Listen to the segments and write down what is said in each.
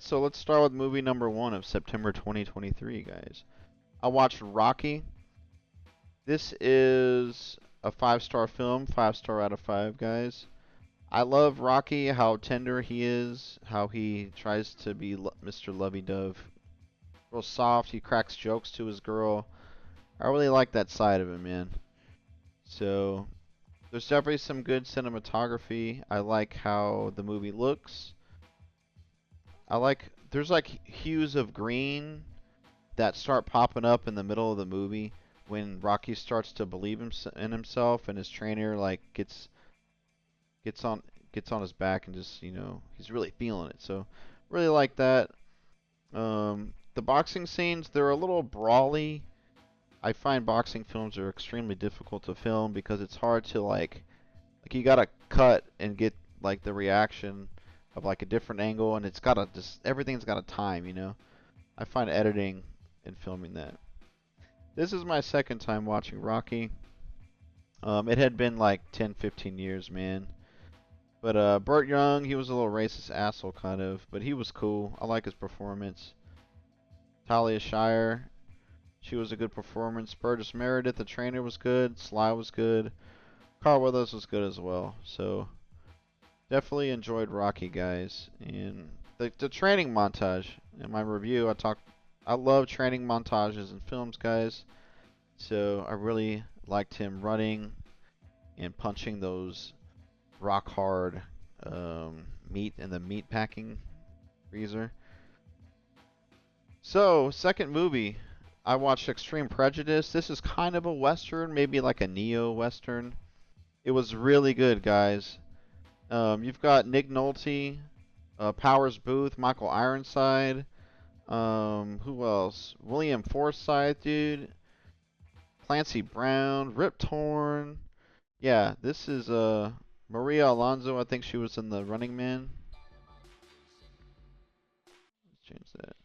Alright, so let's start with movie number 1 of September 2023, guys. I watched Rocky. This is a 5-star film, 5-star out of 5, guys. I love Rocky, how tender he is, how he tries to be Mr. Lovey-Dove. Real soft, he cracks jokes to his girl. I really like that side of him, man. So, there's definitely some good cinematography. I like how the movie looks. There's like hues of green that start popping up in the middle of the movie when Rocky starts to believe in himself and his trainer like gets on gets on his back and just, he's really feeling it. So really like that. The boxing scenes, they're a little brawly. I find boxing films are extremely difficult to film because it's hard to like you gotta cut and get like the reaction of like a different angle, and it's gotta just everything's got a time. I find editing and filming that. This is my second time watching Rocky. It had been like 10, 15 years, man. But Burt Young, he was a little racist asshole kind of, but he was cool. I like his performance. Talia Shire, she was a good performance. Burgess Meredith, the trainer, was good. Sly was good. Carl Weathers was good as well. So definitely enjoyed Rocky, guys. And the training montage in my review, I love training montages in films, guys. So I really liked him running and punching those rock hard meat in the meat packing freezer. So, second movie, I watched Extreme Prejudice. This is kind of a western, maybe like a neo-western. It was really good, guys. You've got Nick Nolte, Powers Booth, Michael Ironside. Who else? William Forsythe, dude. Clancy Brown, Rip Torn. Yeah, this is Maria Alonso. I think she was in The Running Man. Let's change that.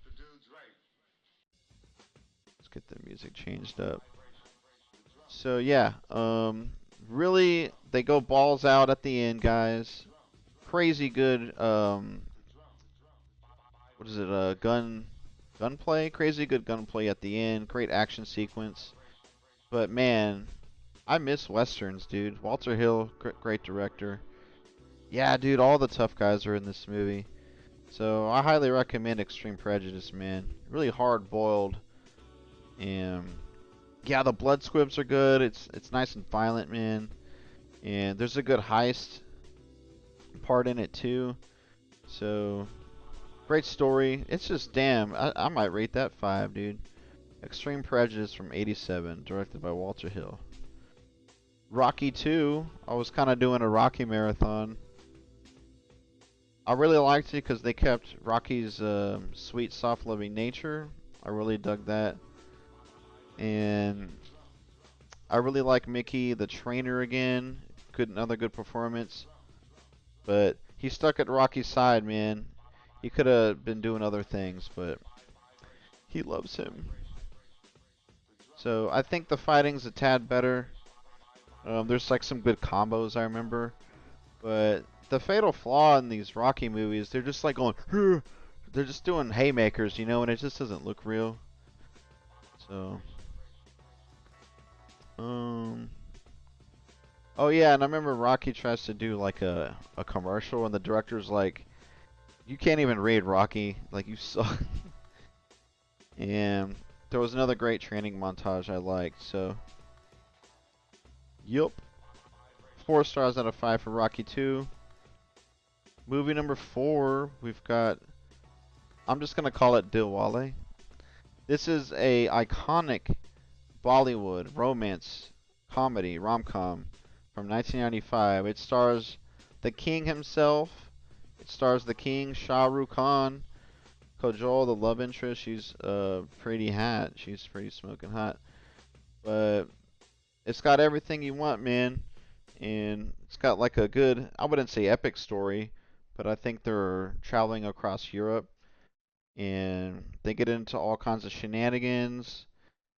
Let's get the music changed up. So yeah, really they go balls out at the end, guys. Crazy good. What is it? Gunplay. Crazy good gunplay at the end. Great action sequence. But man, I miss westerns, dude. Walter Hill, great director. Yeah, dude, all the tough guys are in this movie. So I highly recommend Extreme Prejudice, man. Really hard boiled. And yeah, the blood squibs are good. It's nice and violent, man. And there's a good heist part in it too. So great story. It's just damn. I might rate that 5, dude. Extreme Prejudice from '87, directed by Walter Hill. Rocky 2. I was kind of doing a Rocky marathon. I really liked it because they kept Rocky's sweet, soft, loving nature. I really dug that. And I really like Mickey, the trainer, again. Another good performance. But he stuck at Rocky's side, man. He could have been doing other things, but he loves him. So I think the fighting's a tad better. There's like some good combos I remember. But the fatal flaw in these Rocky movies, they're just like going, "Hur!" They're just doing haymakers, and it just doesn't look real. So, oh yeah, and I remember Rocky tries to do like a commercial, and the director's like, "You can't even read Rocky, like you suck." And there was another great training montage I liked. So, yup, 4 stars out of 5 for Rocky 2. Movie number 4, we've got. I'm just gonna call it Dilwale. This is a iconic Bollywood romance comedy rom-com from 1995. It stars the king himself. It stars the king, Shah Rukh Khan. Kajol, the love interest, she's pretty hot. She's pretty smoking hot. But it's got everything you want, man. And it's got like a good, I wouldn't say epic story, but I think they're traveling across Europe and they get into all kinds of shenanigans.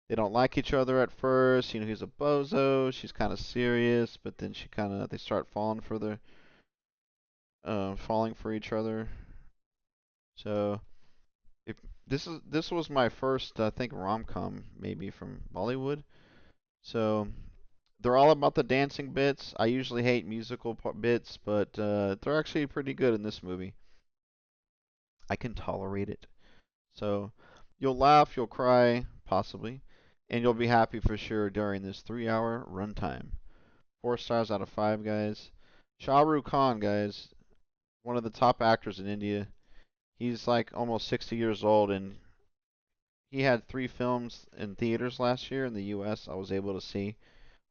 They don't like each other at first. He's a bozo. She's kind of serious, but then they start falling for each other. So if this was my first, I think, rom-com maybe from Bollywood. So they're all about the dancing bits. I usually hate musical bits, but they're actually pretty good in this movie. I can tolerate it. So you'll laugh, you'll cry, possibly, and you'll be happy for sure during this 3 hour runtime. 4 stars out of 5, guys. Shah Rukh Khan, guys, one of the top actors in India. He's like almost 60 years old, and he had 3 films in theaters last year in the U.S. I was able to see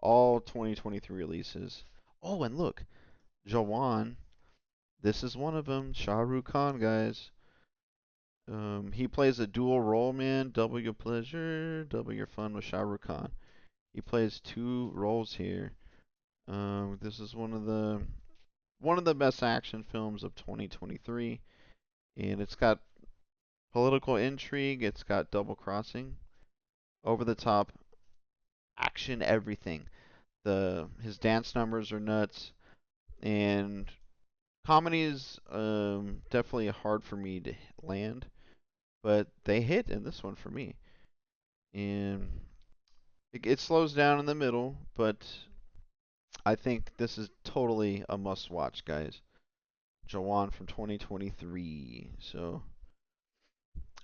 all 2023 releases. Oh, and look, Jawan. This is one of them. Shah Rukh Khan, guys. He plays a dual role, man. Double your pleasure, double your fun with Shah Rukh Khan. He plays 2 roles here. This is one of the best action films of 2023, and it's got political intrigue. It's got double crossing, over the top action, everything. The his dance numbers are nuts, and comedy is definitely hard for me to land, but they hit in this one for me. And it slows down in the middle, but I think this is totally a must watch, guys. Jawan from 2023. So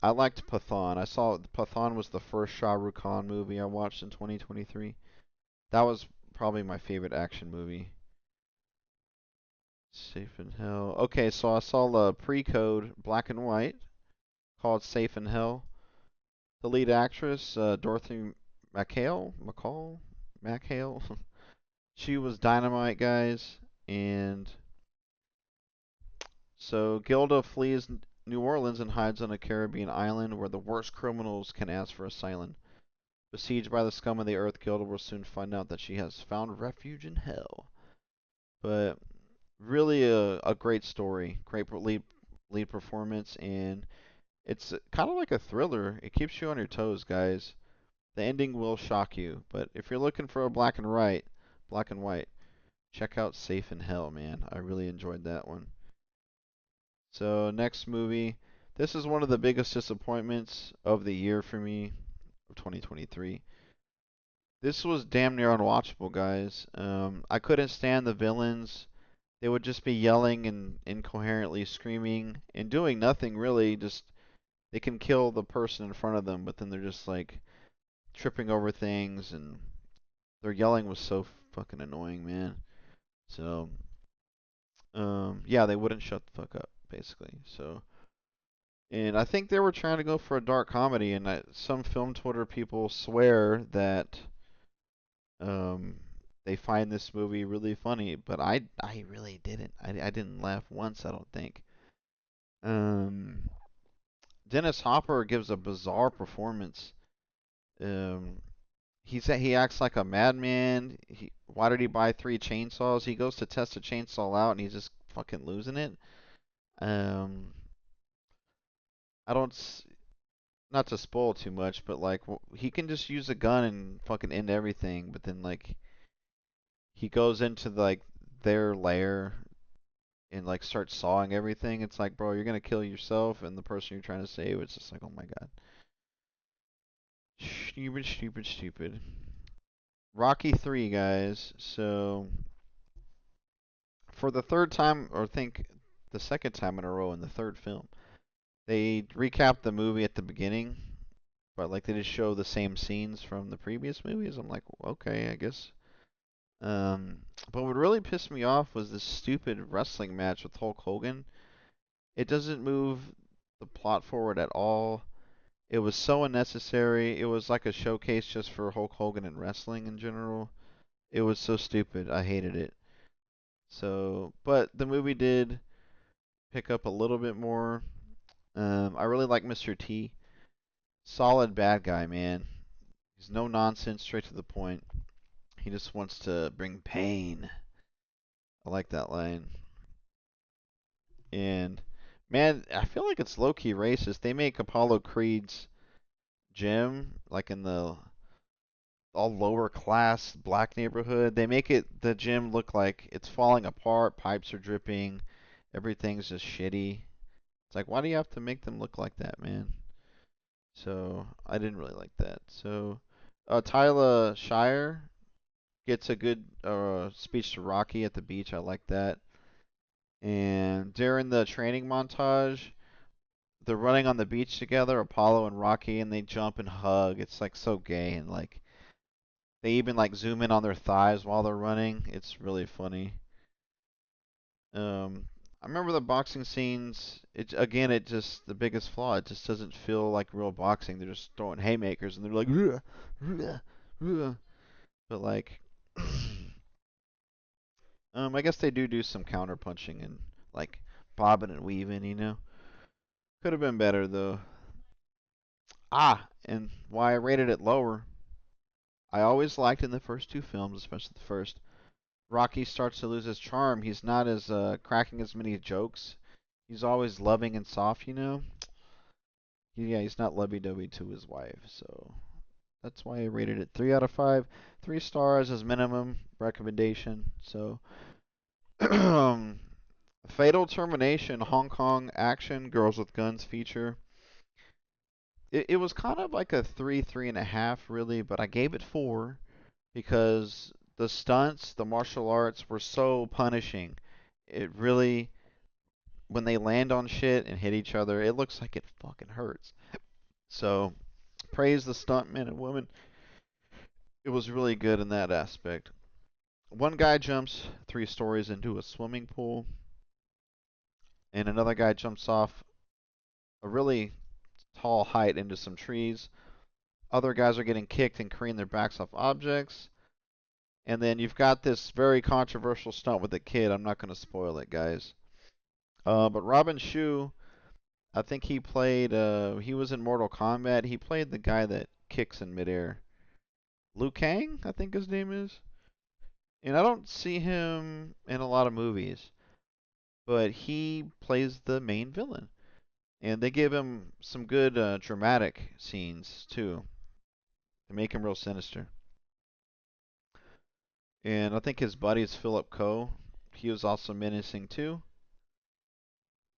I liked Pathan. I saw Pathan was the first Shah Rukh Khan movie I watched in 2023. That was probably my favorite action movie. Safe in Hell. Okay, so I saw the pre-code black and white called Safe in Hell. The lead actress, Dorothy McHale. She was dynamite, guys. And so Gilda flees New Orleans and hides on a Caribbean island where the worst criminals can ask for asylum. Besieged by the scum of the earth, Gilda will soon find out that she has found refuge in hell. But really a great story, great lead performance, and it's kind of like a thriller. It keeps you on your toes, guys. The ending will shock you, but if you're looking for a black and white, check out Safe in Hell, man. I really enjoyed that one. So next movie, this is one of the biggest disappointments of the year for me, of 2023. This was damn near unwatchable, guys. I couldn't stand the villains. They would just be yelling and incoherently screaming and doing nothing really. Just they can kill the person in front of them, but then they're just like tripping over things, and their yelling was so fucking annoying, man. So, yeah, they wouldn't shut the fuck up, basically. So, and I think they were trying to go for a dark comedy, and some film Twitter people swear that um, they find this movie really funny, but I really didn't. I didn't laugh once, I don't think. Um, Dennis Hopper gives a bizarre performance. Um, he acts like a madman. Why did he buy 3 chainsaws? He goes to test a chainsaw out and he's just fucking losing it. Um, I don't, not to spoil too much, but like he can just use a gun and fucking end everything. But then like he goes into like their lair and like starts sawing everything. It's like, bro, you're gonna kill yourself and the person you're trying to save. It's just like, oh my god, stupid, stupid, stupid. Rocky 3, guys. So for the third time, or I think the second time in a row in the third film, they recap the movie at the beginning, but like they just show the same scenes from the previous movies. I'm like, okay, I guess. But what really pissed me off was this stupid wrestling match with Hulk Hogan. It doesn't move the plot forward at all. It was so unnecessary. It was like a showcase just for Hulk Hogan and wrestling in general. It was so stupid. I hated it. So, but the movie did pick up a little bit more. I really like Mr. T. Solid bad guy, man. He's no nonsense, straight to the point. He just wants to bring pain. I like that line. And man, I feel like it's low key racist. They make Apollo Creed's gym like in the all lower class black neighborhood. They make the gym look like it's falling apart, pipes are dripping, everything's just shitty. It's like, why do you have to make them look like that, man? So I didn't really like that. So Tyler Shire gets a good speech to Rocky at the beach. I like that. And during the training montage, they're running on the beach together, Apollo and Rocky, and they jump and hug. It's like so gay, and like they even like zoom in on their thighs while they're running. It's really funny. Um, I remember the boxing scenes. It again, it just the biggest flaw. It just doesn't feel like real boxing. They're just throwing haymakers, and they're like, "Ruh, ruh, ruh." But like, I guess they do some counter punching and like bobbing and weaving. Could have been better though. And why I rated it lower. I always liked in the first two films, especially the first. Rocky starts to lose his charm. He's not as cracking as many jokes. He's always loving and soft. Yeah, he's not lovey-dovey to his wife, so that's why I rated it 3 out of 5. 3 stars as minimum recommendation. So, Fatal Termination, Hong Kong action, Girls with Guns feature. It was kind of like a 3.5, really, but I gave it 4 because the stunts, the martial arts were so punishing. It really, when they land on shit and hit each other, it looks like it fucking hurts. So, praise the stuntmen and women. It was really good in that aspect. One guy jumps 3 stories into a swimming pool, and another guy jumps off a really tall height into some trees. Other guys are getting kicked and careening their backs off objects. And then you've got this very controversial stunt with a kid. I'm not going to spoil it, guys. But Robin Shu, I think he was in Mortal Kombat. He played the guy that kicks in midair. Liu Kang, I think his name is. And I don't see him in a lot of movies, but he plays the main villain. And they give him some good dramatic scenes, too, to make him real sinister. And I think his buddy is Philip Ko. He was also menacing, too.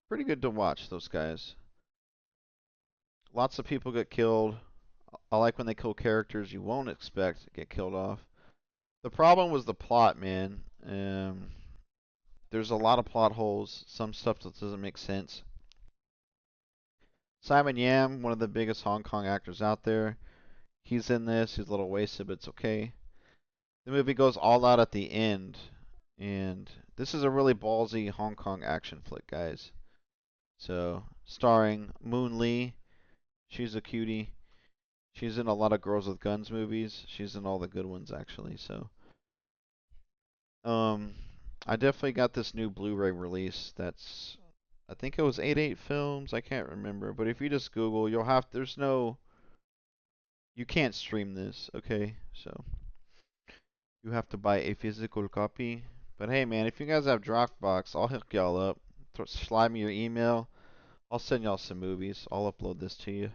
Pretty good to watch, those guys. Lots of people get killed. I like when they kill characters you won't expect to get killed off. The problem was the plot, man. There's a lot of plot holes, some stuff that doesn't make sense. Simon Yam, one of the biggest Hong Kong actors out there, he's in this. He's a little wasted, but it's okay. The movie goes all out at the end, and this is a really ballsy Hong Kong action flick, guys. So, starring Moon Lee, she's a cutie. She's in a lot of Girls with Guns movies. She's in all the good ones, actually. So, Um, I definitely got this new Blu-ray release. I think it was 8.8 films. I can't remember, but if you just Google, you can't stream this. Okay, so you have to buy a physical copy. But hey, man, if you guys have Dropbox, I'll hook y'all up. Slide me your email. I'll send y'all some movies. I'll upload this to you.